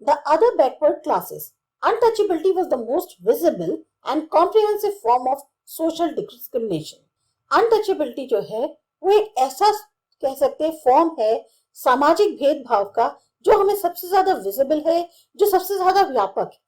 the other backward classes. Untouchability was the most visible and comprehensive form of social discrimination. Untouchability जो है वो एक ऐसा कह सकते हैं फॉर्म है सामाजिक भेदभाव का जो हमें सबसे ज्यादा विजिबल है, जो सबसे ज्यादा व्यापक है.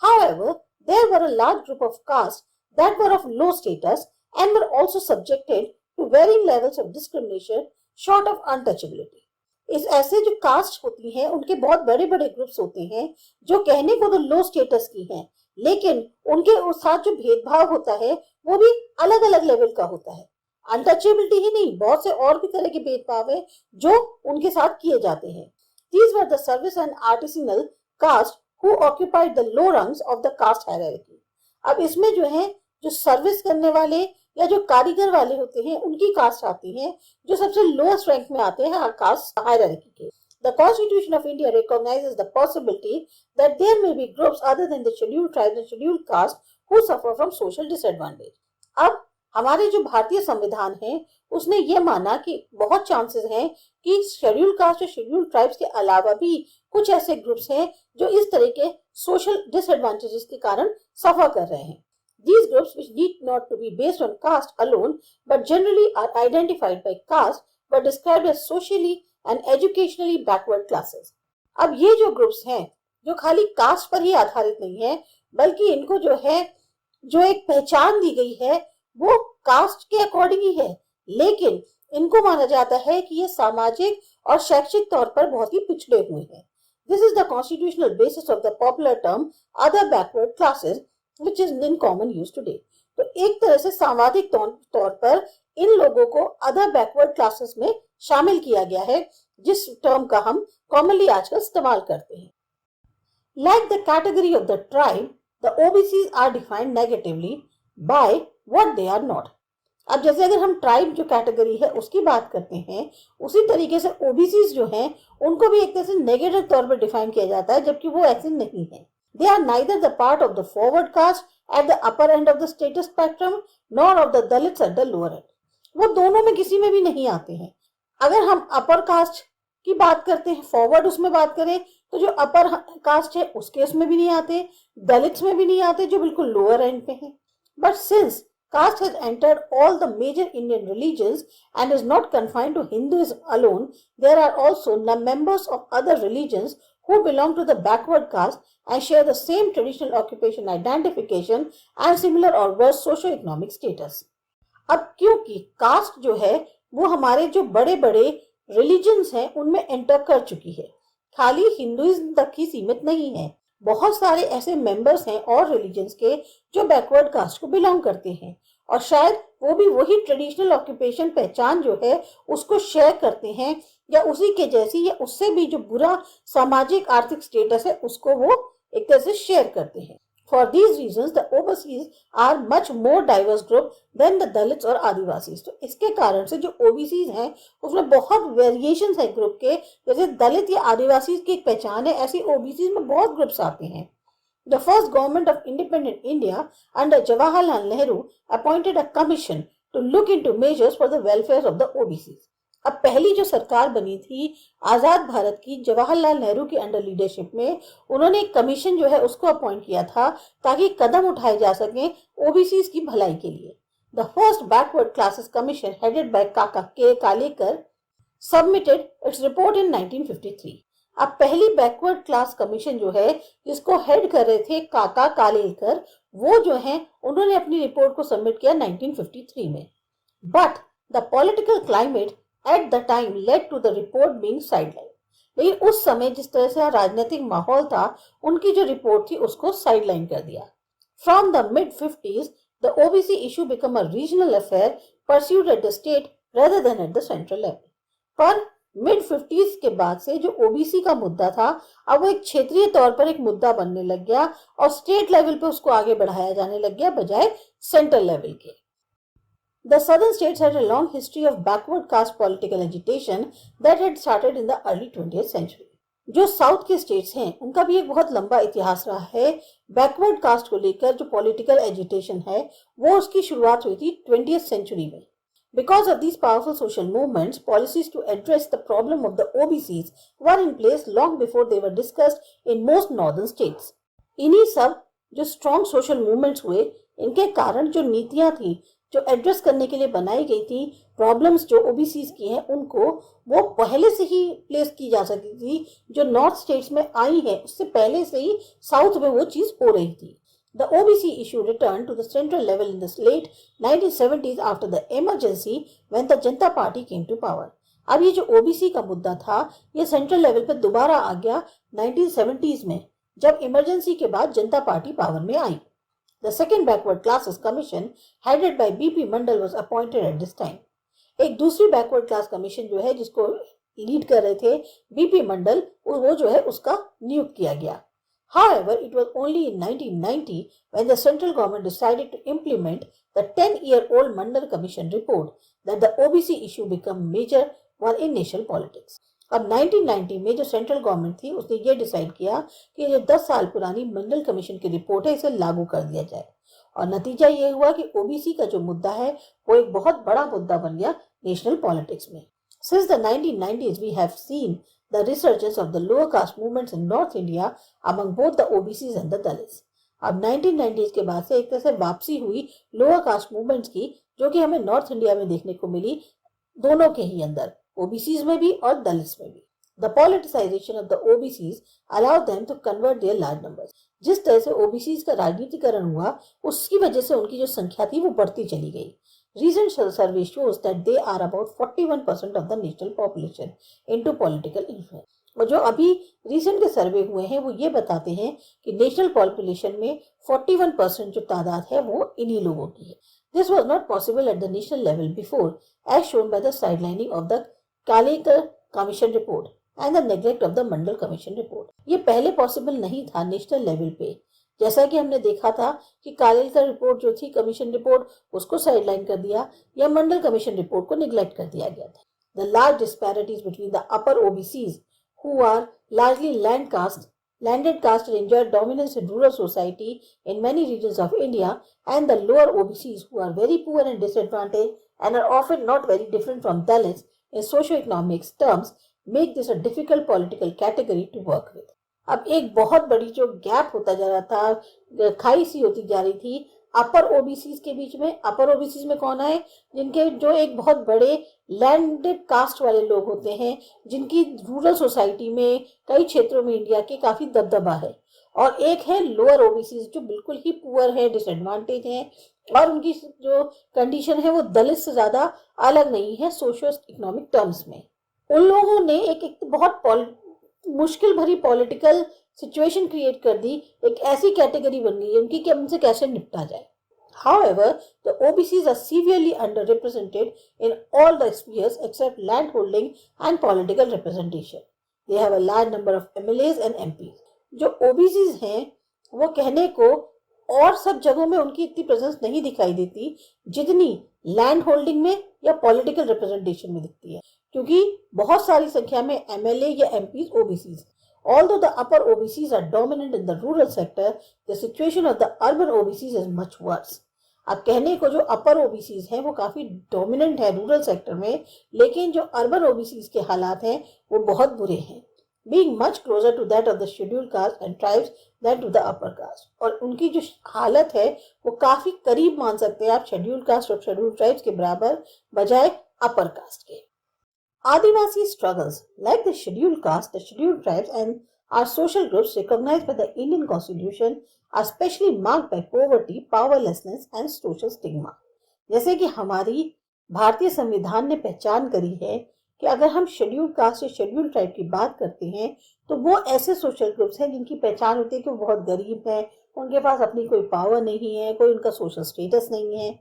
However, there were a large group of castes that were of low status and were also subjected to varying levels of discrimination short of untouchability. इस ऐसे जो कास्ट होती हैं उनके बहुत बड़े बड़े ग्रुप्स होते हैं जो कहने को तो लो स्टेटस की हैं, लेकिन उनके साथ जो भेदभाव होता है वो भी अलग अलग लेवल का होता है. अनटचेबिलिटी ही नहीं, बहुत से और भी तरह के भेदभाव है जो उनके साथ किए जाते हैं. These were the service and artisanal caste who occupied the low rungs of the caste hierarchy. अब इसमें जो है जो सर्विस करने वाले या जो कारीगर वाले होते हैं उनकी कास्ट आती है जो सबसे लोएस्ट रैंक में आते हैं कास्ट हायरार्की के. The Constitution of India recognizes the possibility that there may be groups other than the scheduled tribes and scheduled caste who suffer from social disadvantage. अब हमारे जो भारतीय संविधान है उसने ये माना कि बहुत चांसेस हैं कि शेड्यूल कास्ट और शेड्यूल ट्राइब्स के अलावा भी कुछ ऐसे ग्रुप्स हैं जो इस तरह के सोशल डिसएडवांटेजेस के कारण सफर कर रहे हैं. These groups, which need not to be based on caste alone, but generally are identified by caste, were described as socially and educationally backward classes. अब ये जो ग्रुप्स हैं जो खाली कास्ट पर ही आधारित नहीं है बल्कि इनको जो है जो एक पहचान दी गई है वो कास्ट के अकॉर्डिंग ही है, लेकिन इनको माना जाता है कि ये सामाजिक और शैक्षिक तौर पर बहुत ही पिछड़े हुए हैं. This is the constitutional basis of the popular term other backward classes, which is in common use today. तो एक तरह से सामाजिक तौर पर इन लोगों को अदर बैकवर्ड क्लासेस में शामिल किया गया है जिस टर्म का हम कॉमनली आजकल इस्तेमाल करते हैं. Like the category of the tribe, the OBCs are defined negatively by what they are not. अब जैसे अगर हम ट्राइब जो कैटेगरी है उसकी बात करते हैं उसी तरीके से ओबीसीज जो हैं उनको भी एक तरह से नेगेटिव तौर पर डिफाइन किया जाता है जबकि वो ऐसे नहीं है. They are neither the part of the forward caste at the upper end of the status spectrum nor of the Dalits at the lower end. वो दोनों में किसी में भी नहीं आते हैं. अगर हम अपर कास्ट की बात करते हैं, फॉरवर्ड उसमें बात करें तो जो अपर कास्ट है उसके उसमें भी नहीं आते, दलित्स में भी नहीं आते जो बिल्कुल लोअर एंड पे हैं. But since caste has entered all the major Indian religions and is not confined to Hinduism alone, there are also members of other religions who belong to the backward caste and share the same traditional occupation identification and similar or worse socio-economic status. अब क्योंकि cast जो है वो हमारे जो बड़े बड़े religions हैं उनमें एंटर कर चुकी है, खाली हिंदुइज्म तक ही सीमित नहीं है. बहुत सारे ऐसे मेंबर्स हैं और रिलीजन्स के जो बैकवर्ड कास्ट को बिलोंग करते हैं और शायद वो भी वही ट्रेडिशनल ऑक्यूपेशन पहचान जो है उसको शेयर करते हैं या उसी के जैसी या उससे भी जो बुरा सामाजिक आर्थिक स्टेटस है उसको वो एक तरह से शेयर करते हैं. For these reasons, the OBCs are much more diverse group than the Dalits और आदिवासीज. तो इसके कारण से जो OBCs हैं उसमें बहुत वेरिएशंस है ग्रुप के. जैसे दलित या आदिवासी की एक पहचान है, ऐसी OBCs में बहुत ग्रुप्स आते हैं. The first government of independent India under Jawaharlal Nehru appointed a commission to look into measures for the welfare of the OBCs. अब पहली जो सरकार बनी थी आजाद भारत की जवाहरलाल नेहरू की अंडर लीडरशिप में, उन्होंने एक कमीशन जो है उसको अपॉइंट किया था ताकि कदम उठाए जा सकें ओबीसीज की भलाई के लिए. The first backward classes commission headed by काका के कालेकर सबमिटेड इट्स रिपोर्ट इन 1953. अब पहली बैकवर्ड क्लास कमीशन जो है जिसको हेड कर रहे थे काका कालेकर, वो जो है उन्होंने अपनी रिपोर्ट को सबमिट किया 1953 में. But the political climate at the time led to the report being sidelined. लेकिन उस समय जिस तरह से राजनीतिक माहौल था उनकी जो रिपोर्ट थी उसको साइडलाइन कर दिया. From the mid-50s, the OBC issue became a regional affair pursued at the state rather than at the central level. पर mid-50s के बाद से जो OBC का मुद्दा था अब वो एक क्षेत्रीय तौर पर एक मुद्दा बनने लग गया और स्टेट लेवल पे उसको आगे बढ़ाया जाने लग गया बजाय सेंट्रल लेवल के. The southern states had a long history of backward caste political agitation that had started in the early 20th century. जो साउथ के स्टेट्स हैं उनका भी एक बहुत लंबा इतिहास रहा है. बैकवर्ड कास्ट को लेकर जो पॉलिटिकल एजिटेशन है वो उसकी शुरुआत हुई थी 20th सेंचुरी में. Because of these powerful social movements, policies to address the problem of the OBCs were in place long before they were discussed in most northern states. इन्हीं सब जो स्ट्रॉन्ग सोशल मूवमेंट्स हुए, इनके कारण जो नीतियां थी जो एड्रेस करने के लिए बनाई गई थी, प्रॉब्लम्स जो ओबीसीज की हैं उनको, वो पहले से ही प्लेस की जा सकती थी। जो नॉर्थ स्टेट्स में आई है उससे पहले से ही साउथ में वो चीज हो रही थी। The OBC issue returned to the central level in the late 1970s after the emergency when the Janata Party came to power. अब ये जो OBC का मुद्दा था, ये सेंट्रल लेवल पे दोबारा आ गया 1970s में, जब इमरजेंसी के बाद जनता पार्टी पावर में आई। The second backward classes commission headed by BP Mandal was appointed at this time. एक दूसरी बैकवर्ड क्लास कमीशन जो है जिसको लीड कर रहे थे बीपी मंडल, वो जो है उसका नियुक्त किया गया। However, it was only in 1990 when the central government decided to implement the 10-year-old Mandal Commission report that the OBC issue became major one in national politics. अब 1990 में जो सेंट्रल गवर्नमेंट थी उसने ये डिसाइड किया कि जो 10 साल पुरानी मंडल कमीशन की रिपोर्ट है इसे लागू कर दिया जाए, और नतीजा ये हुआ कि ओबीसी का जो मुद्दा है वो एक बहुत बड़ा मुद्दा बन गया नेशनल पॉलिटिक्स में। Since the 1990s, we have seen the resurgence of the lower caste movements in North India among both the OBCs and the Dalits. अब 1990s के बाद से एक तरह से वापसी हुई लोअर कास्ट मूवमेंट्स की, जो कि हमें नॉर्थ इंडिया में देखने को मिली, दोनों के ही अंदर, ओबीसीज में भी और दलित्स में भी। The politicization of the OBCs allowed them to convert their large numbers. जिस तरह से ओबीसीज का राजनीतिकरण हुआ, उसकी वजह से उनकी जो संख्या थी वो बढ़ती चली गई। Recent survey shows that they are about 41% of the national population into political influence. और जो अभी रिसेंट के सर्वे हुए हैं वो ये बताते हैं कि नेशनल पॉपुलेशन में 41% जो तादाद है वो इन्हीं लोगों की है। This was not possible at the national level before, as shown by the sidelining of the Kalekar Commission report and the neglect of the Mandal Commission report. ये पहले पॉसिबल नहीं था नेशनल लेवल पे, जैसा कि हमने देखा था कि कालेलकर रिपोर्ट जो थी कमीशन रिपोर्ट, उसको साइडलाइन कर दिया या मंडल कमीशन रिपोर्ट को निगलेक्ट कर दिया गया था। The large disparities between the upper OBCs, who are largely landed caste and enjoy dominance in rural society in many regions of India, and the lower OBCs, who are very poor and disadvantaged and are often not very different from Dalits in socio-economic terms, make this a difficult political category to work with. अब एक बहुत बड़ी जो gap होता जा रहा था, खाई सी होती जा रही थी अपर ओबीसीज के बीच में। अपर ओबीसीज में कौन है? जिनके जो एक बहुत बड़े लैंडेड कास्ट वाले लोग होते हैं, जिनकी रूरल सोसाइटी में कई क्षेत्रों में इंडिया के काफी दबदबा है, और एक है लोअर ओबीसीज जो बिल्कुल ही पुअर है, डिसएडवांटेज है, और उनकी जो कंडीशन है वो दलित से ज्यादा अलग नहीं है सोशियो इकोनॉमिक टर्म्स में। उन लोगों ने एक बहुत मुश्किल भरी पॉलिटिकल सिचुएशन क्रिएट कर दी, एक ऐसी कैटेगरी बन गई उनकी कि उनसे कैसे निपटा जाए। However, the OBCs are severely underrepresented in all the spheres except land holding and political representation. They have a large number of MLAs and MPs. जो OBCs हैं वो कहने को और सब जगहों में उनकी इतनी प्रेजेंस नहीं दिखाई देती जितनी लैंड होल्डिंग में या पॉलिटिकल रिप्रेजेंटेशन में दिखती है, क्योंकि बहुत सारी संख्या में एमएलए या MPs OBCs. Although the upper OBCs are dominant in the rural sector, the situation of the urban OBCs is much worse. अब कहने को जो अपर ओबीसीज हैं वो काफी डोमिनेंट है रूरल सेक्टर में, लेकिन जो अर्बन ओबीसीज के हालात हैं वो बहुत बुरे हैं, being much closer to that of the scheduled caste and tribes than to the upper caste. और उनकी जो हालत है वो काफी करीब मान सकते हैं आप शेड्यूल्ड कास्ट और शेड्यूल्ड ट्राइब्स के बराबर, बजाय अपर कास्ट के। Adivasi struggles, like the scheduled caste, the scheduled tribes, and are social groups recognized by the Indian Constitution, are specially marked by poverty, powerlessness, and social stigma. जैसे कि हमारी भारतीय संविधान ने पहचान करी है कि अगर हम शेड्यूल्ड कास्ट या शेड्यूल्ड ट्राइब की बात करते हैं तो वो ऐसे सोशल ग्रुप्स हैं जिनकी पहचान होती है कि वो बहुत गरीब हैं, उनके पास अपनी कोई पावर नहीं है, कोई उनका सोशल स्टेटस नहीं है।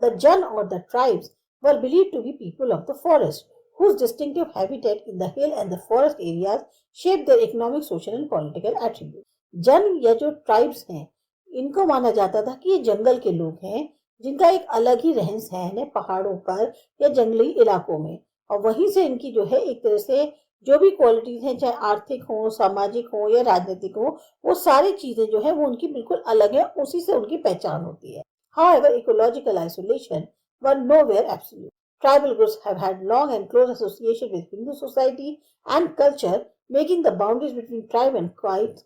The Jan or the tribes were believed to be people of the forest, whose distinctive habitat in the hill and the forest areas shaped their economic, social and political attributes. जन या जो tribes हैं इनको माना जाता था कि ये जंगल के लोग हैं जिनका एक अलग ही रहन सहन है पहाड़ों पर या जंगली इलाकों में, और वहीं से इनकी जो है एक तरह से जो भी क्वालिटीज हैं, चाहे आर्थिक हो, सामाजिक हो या राजनीतिक हो, वो सारी चीजें जो है वो उनकी बिल्कुल अलग है, उसी से उनकी पहचान होती है। However, ecological isolation were nowhere absolute. Tribal groups have had long and close association with Hindu society and culture, making the boundaries between tribe and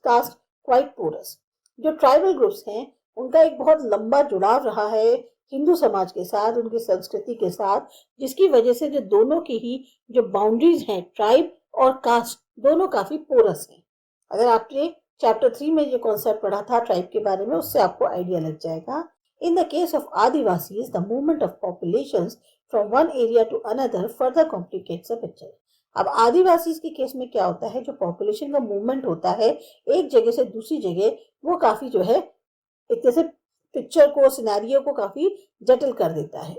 caste quite porous. जो ट्राइबल ग्रुप्स हैं उनका एक बहुत लंबा जुड़ाव रहा है हिंदू समाज के साथ, उनकी संस्कृति के साथ, जिसकी वजह से जो दोनों की ही जो बाउंड्रीज हैं ट्राइब और कास्ट दोनों काफी पोरस हैं। अगर आपने चैप्टर 3 में जो कॉन्सेप्ट पढ़ा था ट्राइब के बारे में, उससे आपको आइडिया लग जाएगा। In the case of Adivasis the movement of populations from one area to another further complicates the picture. अब आदिवासीज के केस में क्या होता है, जो पॉपुलेशन का मूवमेंट होता है एक जगह से दूसरी जगह, वो काफी जो है एक तरह से पिक्चर को, सिनेरियो को काफी जटिल कर देता है।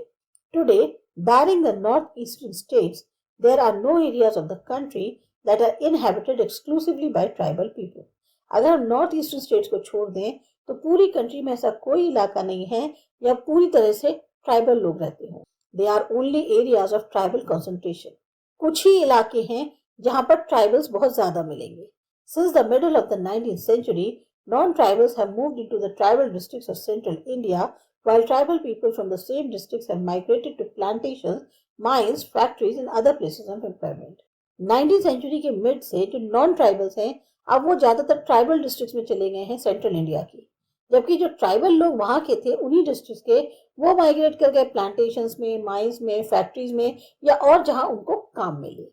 Today barring the northeastern states, there are no areas of the country that are inhabited exclusively by tribal people. अगर हम नॉर्थ ईस्टर्न स्टेट्स को छोड़ दें तो पूरी कंट्री में ऐसा कोई इलाका नहीं है या पूरी तरह से ट्राइबल लोग रहते हों। They are only areas of tribal concentration. कुछ ही इलाके हैं जहां पर ट्राइबल्स बहुत ज्यादा मिलेंगे। Since the middle of the 19th century, non-tribals have moved into the tribal districts of central India, while tribal people from the same districts have migrated to plantations, mines, factories and other places of employment. 19th century के mid से जो non tribals हैं अब वो ज्यादातर tribal districts में चले गए हैं सेंट्रल इंडिया की, जबकि जो ट्राइबल लोग वहां के थे उन्हीं डिस्ट्रिक्ट्स के वो माइग्रेट कर गए प्लांटेशंस में, माइंस में, फैक्ट्रीज में या और जहां उनको काम मिले।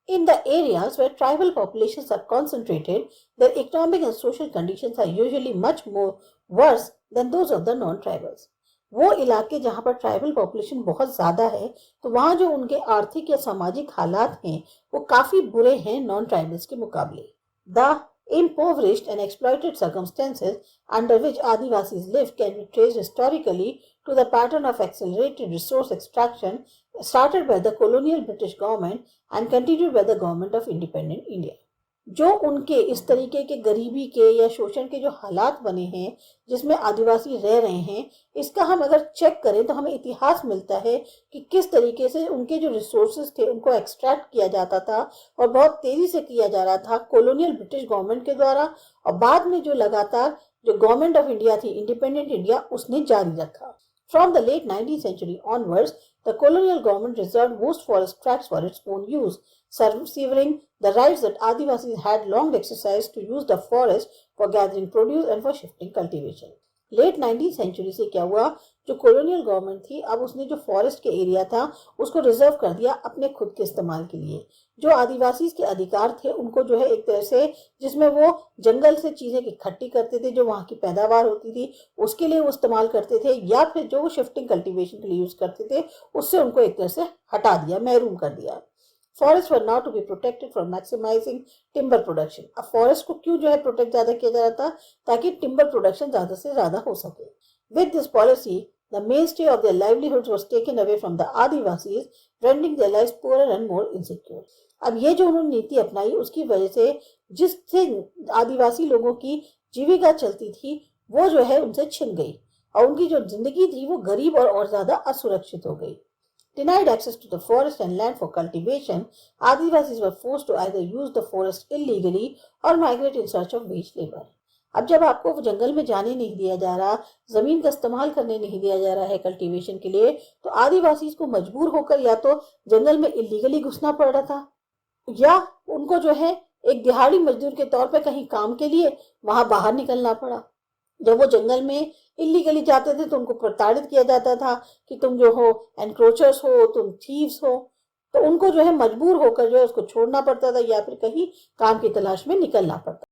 In the areas where tribal populations are concentrated, their economic and social conditions are usually much more worse than those of the non-tribals. वो इलाके जहाँ पर ट्राइबल पॉपुलेशन बहुत ज़्यादा है तो वहाँ जो उनके आर्थिक या सामाजिक हालात हैं वो काफ़ी बुरे हैं नॉन ट्राइबल्स के मुकाबले। The impoverished and exploited circumstances under which Adivasis live can be traced historically to the pattern of accelerated resource extraction started by the colonial British government and continued by the government of independent India. जो उनके इस तरीके के गरीबी के या शोषण के जो हालात बने हैं जिसमें आदिवासी रह रहे हैं, इसका हम अगर चेक करें तो हमें इतिहास मिलता है कि किस तरीके से उनके जो रिसोर्सेज थे उनको एक्सट्रैक्ट किया जाता था और बहुत तेजी से किया जा रहा था कॉलोनियल ब्रिटिश गवर्नमेंट के द्वारा, और बाद में जो लगातार जो गवर्नमेंट ऑफ इंडिया थी, इंडिपेंडेंट इंडिया, उसने जारी रखा। From the late 19th century onwards, the colonial government reserved most forest tracts for its own use, severing the rights that Adivasis had long exercised to use the forest for gathering produce and for shifting cultivation. Late 19th century से क्या हुआ, जो colonial government थी अब उसने जो forest के area था उसको रिजर्व कर दिया अपने खुद के इस्तेमाल के लिए। जो आदिवासी के अधिकार थे उनको जो है एक तरह से जिसमें वो जंगल से चीजें इकट्ठी करते थे, जो वहाँ की पैदावार होती थी उसके लिए वो इस्तेमाल करते थे, या फिर जो वो शिफ्टिंग कल्टीवेशन के लिए यूज करते थे उससे उनको एक तरह से हटा दिया, महरूम कर दिया। Forests were now to be protected from maximizing timber production. अब फॉरेस्ट को क्यों जो है प्रोटेक्ट ज्यादा किया जा रहा था, ताकि टिम्बर प्रोडक्शन ज्यादा से ज्यादा हो सके। With this policy, the mainstay of their livelihoods was taken away from the Adivasis, rendering their lives poorer and more insecure. अब ये जो उन्होंने नीति अपनाई उसकी वजह से जिससे आदिवासी लोगों की जीविका चलती थी वो जो है उनसे छिन गई और उनकी जो जिंदगी थी वो गरीब और ज्यादा असुरक्षित हो गई। Denied access to the forest and land for cultivation, Adivasis were forced to either use the forest illegally or migrate in search of wage labor. अब जब आपको जंगल में जाने नहीं दिया जा रहा, जमीन का इस्तेमाल करने नहीं दिया जा रहा है कल्टीवेशन के लिए, तो आदिवासी को मजबूर होकर या तो जंगल में इलीगली घुसना पड़ रहा था या उनको जो है एक दिहाड़ी मजदूर के तौर पे कहीं काम के लिए वहां बाहर निकलना पड़ा। जब वो जंगल में इलीगली जाते थे तो उनको प्रताड़ित किया जाता था कि तुम जो हो एनक्रोचर्स हो, तुम थीव्स हो, तो उनको जो है मजबूर होकर जो है उसको छोड़ना पड़ता था या फिर कहीं काम की तलाश में निकलना पड़ता।